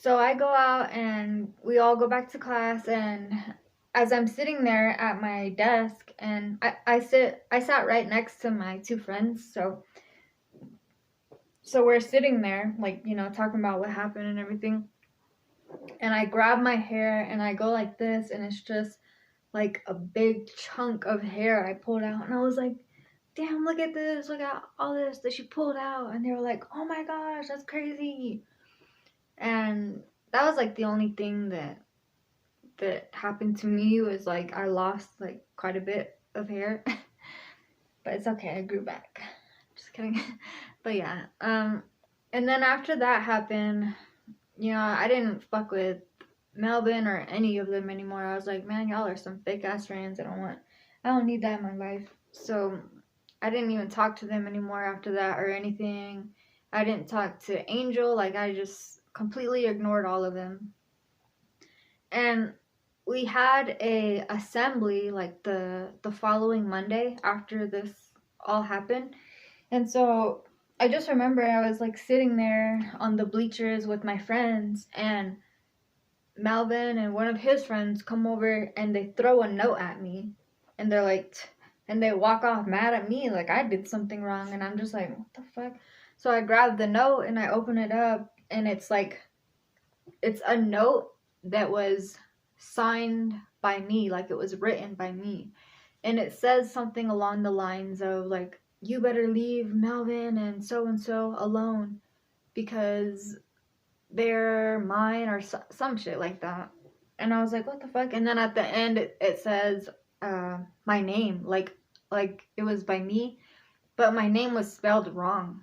So I go out and we all go back to class, and as I'm sitting there at my desk, and I sat right next to my two friends, so we're sitting there, like, talking about what happened and everything. And I grab my hair and I go like this, and it's just like a big chunk of hair I pulled out. And I was like, damn, look at this, look at all this that she pulled out. And they were like, oh my gosh, that's crazy. And that was like the only thing that happened to me, was like I lost like quite a bit of hair. But it's okay, I grew back. Just kidding. But yeah, and then after that happened, I didn't fuck with Melvin or any of them anymore. I was like, man, y'all are some fake ass friends. I don't need that in my life. So I didn't even talk to them anymore after that or anything. I didn't talk to Angel. Like, I just completely ignored all of them. And we had a assembly like the following Monday after this all happened. And so I just remember I was like sitting there on the bleachers with my friends, and Melvin and one of his friends come over and they throw a note at me, and they're like, and they walk off mad at me like I did something wrong. And I'm just like, what the fuck? So I grab the note and I open it up, and it's like, it's a note that was signed by me, like it was written by me. And it says something along the lines of like, you better leave Melvin and so alone because they're mine, or some shit like that. And I was like, what the fuck? And then at the end it says my name, like it was by me, but my name was spelled wrong.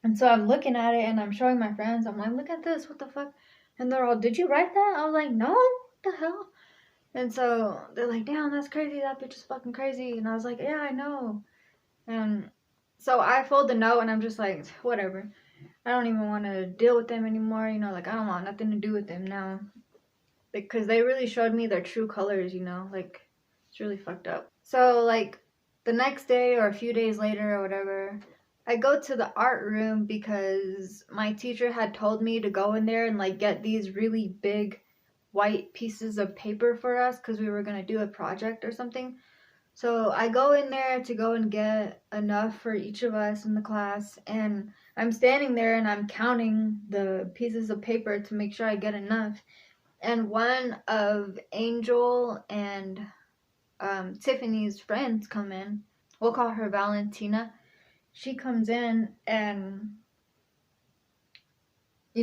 And so I'm looking at it and I'm showing my friends. I'm like, look at this, what the fuck? And they're all, did you write that? I was like, no, what the hell? And so they're like, damn, that's crazy, that bitch is fucking crazy. And I was like, yeah, I know. And so I fold the note and I'm just like, whatever. I don't even want to deal with them anymore, like I don't want nothing to do with them now. Because they really showed me their true colors, like it's really fucked up. So like the next day or a few days later or whatever, I go to the art room because my teacher had told me to go in there and like get these really big white pieces of paper for us because we were going to do a project or something. So I go in there to go and get enough for each of us in the class, and I'm standing there and I'm counting the pieces of paper to make sure I get enough. And one of Angel and Tiffany's friends come in. We'll call her Valentina. She comes in, and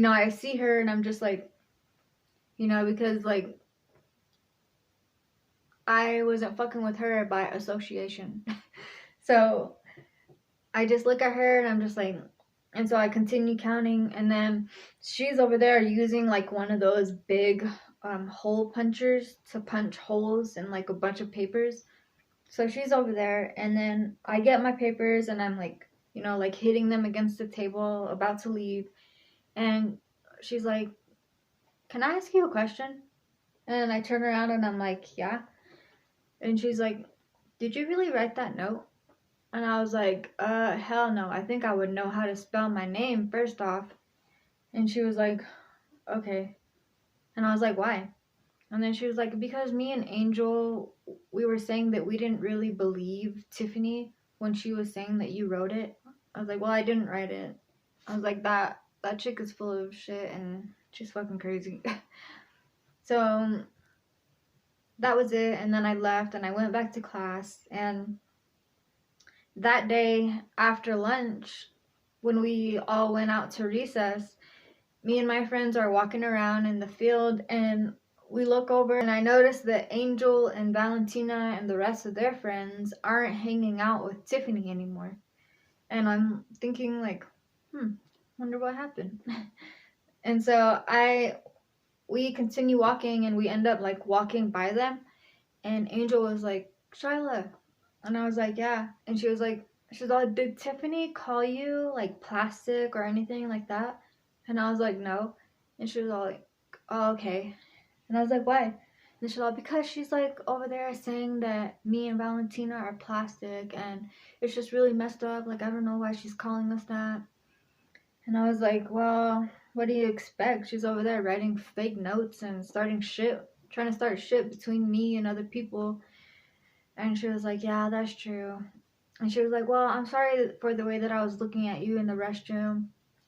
I see her and I'm just like, because like I wasn't fucking with her by association. So I just look at her and I'm just like, and so I continue counting, and then she's over there using like one of those big hole punchers to punch holes in like a bunch of papers. So she's over there, and then I get my papers and I'm like, like hitting them against the table, about to leave. And she's like, can I ask you a question? And I turn around and I'm like, yeah. And she's like, did you really write that note? And I was like, hell no. I think I would know how to spell my name first off. And she was like, okay. And I was like, why? And then she was like, because me and Angel, we were saying that we didn't really believe Tiffany when she was saying that you wrote it. I was like, well, I didn't write it. I was like, that chick is full of shit and she's fucking crazy. So that was it. And then I left and I went back to class. And that day after lunch, when we all went out to recess, me and my friends are walking around in the field, and we look over and I notice that Angel and Valentina and the rest of their friends aren't hanging out with Tiffany anymore. And I'm thinking like, wonder what happened. And so we continue walking and we end up like walking by them, and Angel was like, Shyla. And I was like, yeah. And she was like, did Tiffany call you like plastic or anything like that? And I was like, no. And she was all like, oh, okay. And I was like, why? And she's all, because she's like over there saying that me and Valentina are plastic and it's just really messed up. Like, I don't know why she's calling us that. And I was like, well, What do you expect? She's over there writing fake notes and starting shit, trying to start shit between me and other people. And she was like, yeah, that's true. And she was like, well, I'm sorry for the way that I was looking at you in the restroom.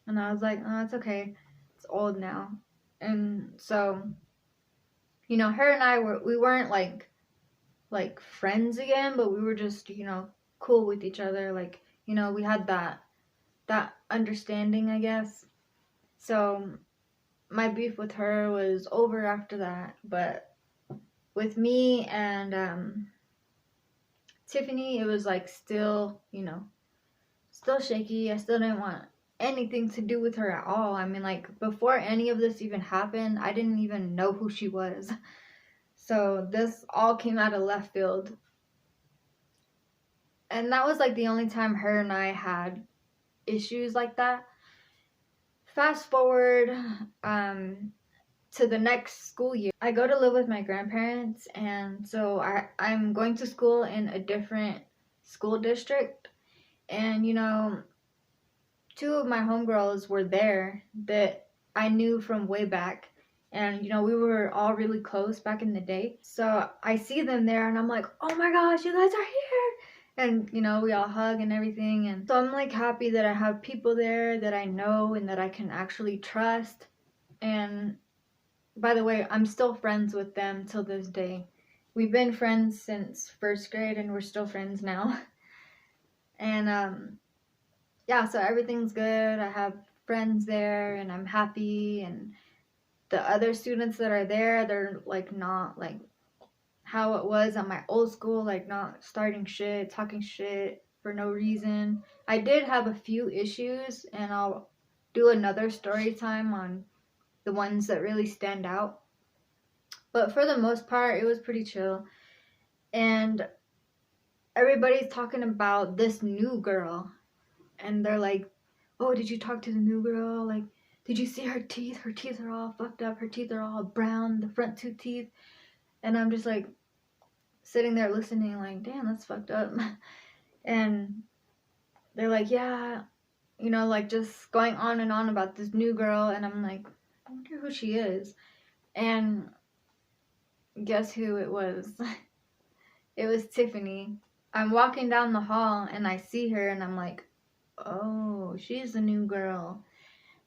And I was like, oh, it's okay. It's old now. And so, you know, her and we weren't like friends again, but we were just, you know, cool with each other. Like, you know, we had that understanding, I guess. So my beef with her was over after that. But with me and Tiffany, it was like still, you know, still shaky. I still didn't want anything to do with her at all. I mean, like, before any of this even happened, I didn't even know who she was. So this all came out of left field. And that was like the only time her and I had issues like that. Fast forward to the next school year. I go to live with my grandparents, and so I'm going to school in a different school district. And, you know, two of my homegirls were there that I knew from way back. And, you know, we were all really close back in the day. So I see them there and I'm like, oh my gosh, you guys are here. And, you know, we all hug and everything. And so I'm like happy that I have people there that I know and that I can actually trust. And by the way, I'm still friends with them till this day. We've been friends since first grade and we're still friends now. And yeah, so everything's good. I have friends there and I'm happy. And the other students that are there, they're like not like how it was at my old school, like not starting shit, talking shit for no reason. I did have a few issues, and I'll do another story time on the ones that really stand out. But for the most part, it was pretty chill. And everybody's talking about this new girl. And they're like, oh, did you talk to the new girl? Like, did you see her teeth? Her teeth are all fucked up. Her teeth are all brown, the front two teeth. And I'm just like sitting there listening, like, damn, that's fucked up. And they're like, yeah, you know, like just going on and on about this new girl. And I'm like, I wonder who she is. And guess who it was? It was Tiffany. I'm walking down the hall and I see her and I'm like, oh, she's the new girl.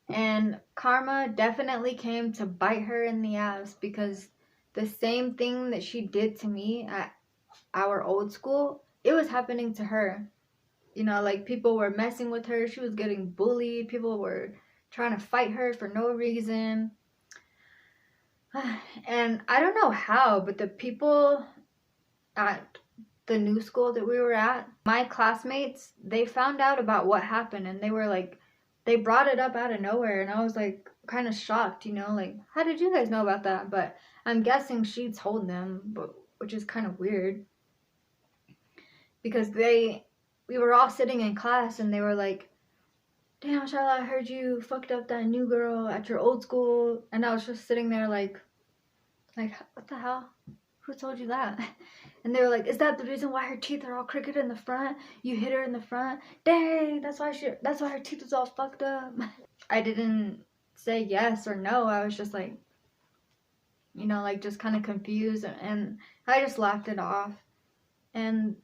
And karma definitely came to bite her in the ass, because the same thing that she did to me at our old school, it was happening to her. You know, like people were messing with her. She was getting bullied. People were trying to fight her for no reason. And I don't know how, but the people at the new school that we were at, my classmates, they found out about what happened and they were like, they brought it up out of nowhere. And I was like kind of shocked, you know, like, how did you guys know about that? But I'm guessing she told them, but which is kind of weird, because we were all sitting in class and they were like, damn, Charlotte, I heard you fucked up that new girl at your old school. And I was just sitting there like, what the hell? Who told you that? And they were like, is that the reason why her teeth are all crooked in the front? You hit her in the front? Dang, that's why her teeth is all fucked up. I didn't say yes or no. I was just like, you know, like just kind of confused, and I just laughed it off. And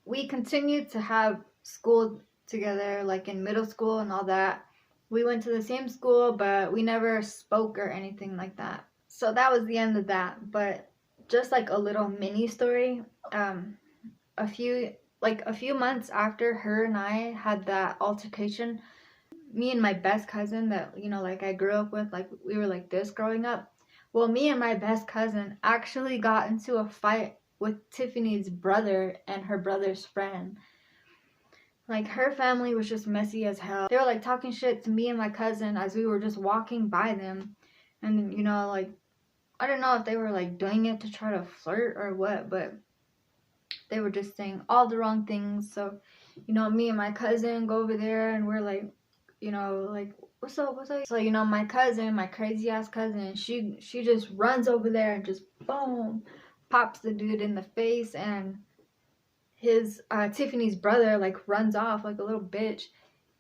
we continued to have school together, like in middle school and all that. We went to the same school, but we never spoke or anything like that. So that was the end of that. But just like a little mini story, a few months after her and I had that altercation, me and my best cousin that, you know, like I grew up with, like we were like this growing up. Well, me and my best cousin actually got into a fight with Tiffany's brother and her brother's friend. Like, her family was just messy as hell. They were like talking shit to me and my cousin as we were just walking by them. And, you know, like, I don't know if they were like doing it to try to flirt or what, but they were just saying all the wrong things. So, you know, me and my cousin go over there and we're like, you know, like, what's up? So, you know, my cousin, my crazy ass cousin, she just runs over there and just boom, pops the dude in the face. And his Tiffany's brother like runs off like a little bitch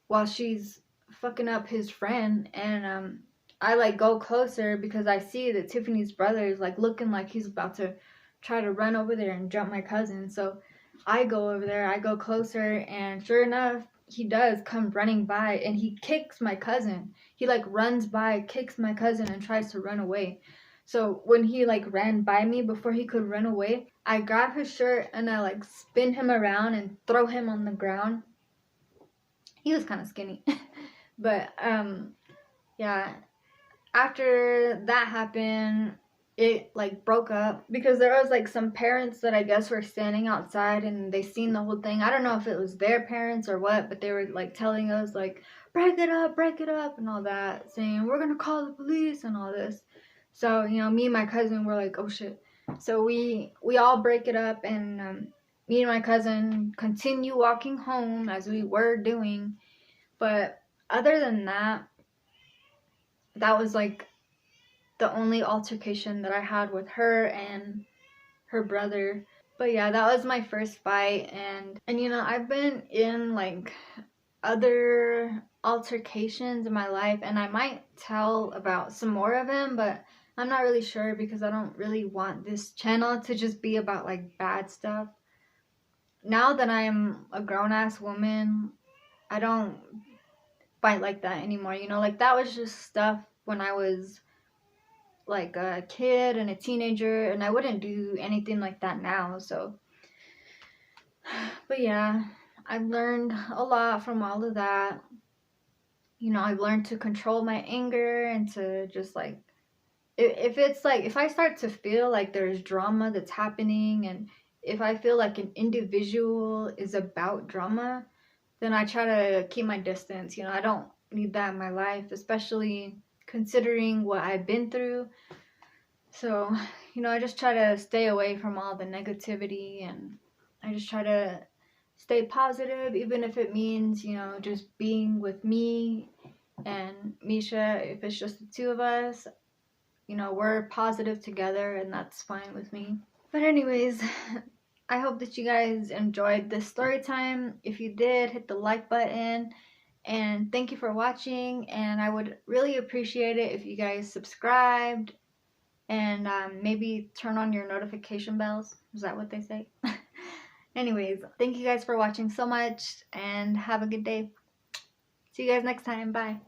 while she's fucking up his friend, and I like go closer because I see that Tiffany's brother is like looking like he's about to try to run over there and jump my cousin. So I go over there, I go closer, and sure enough, he does come running by and he kicks my cousin. He like runs by, kicks my cousin, and tries to run away. So when he like ran by me before he could run away, I grab his shirt and I like spin him around and throw him on the ground. He was kind of skinny. But yeah, after that happened, it like broke up because there was like some parents that I guess were standing outside and they seen the whole thing. I don't know if it was their parents or what, but they were like telling us like break it up and all that, saying we're gonna call the police and all this. So you know, me and my cousin were like, oh shit. So we all break it up, and me and my cousin continue walking home as we were doing. But other than that, that was like the only altercation that I had with her and her brother. But yeah, that was my first fight, and you know, I've been in like other altercations in my life, and I might tell about some more of them, but I'm not really sure because I don't really want this channel to just be about like bad stuff. Now that I'm a grown-ass woman, I don't fight like that anymore, you know, like that was just stuff when I was like a kid and a teenager, and I wouldn't do anything like that now. So but yeah, I've learned a lot from all of that. You know, I've learned to control my anger and to just like, if it's like, if I start to feel like there's drama that's happening, and if I feel like an individual is about drama, then I try to keep my distance. You know, I don't need that in my life, especially considering what I've been through. So, you know, I just try to stay away from all the negativity, and I just try to stay positive, even if it means, you know, just being with me and Misha. If it's just the two of us, you know, we're positive together, and that's fine with me. But anyways, I hope that you guys enjoyed this story time. If you did, hit the like button, and thank you for watching, and I would really appreciate it if you guys subscribed and maybe turn on your notification bells. Is that what they say? Anyways, thank you guys for watching so much, and have a good day. See you guys next time. Bye.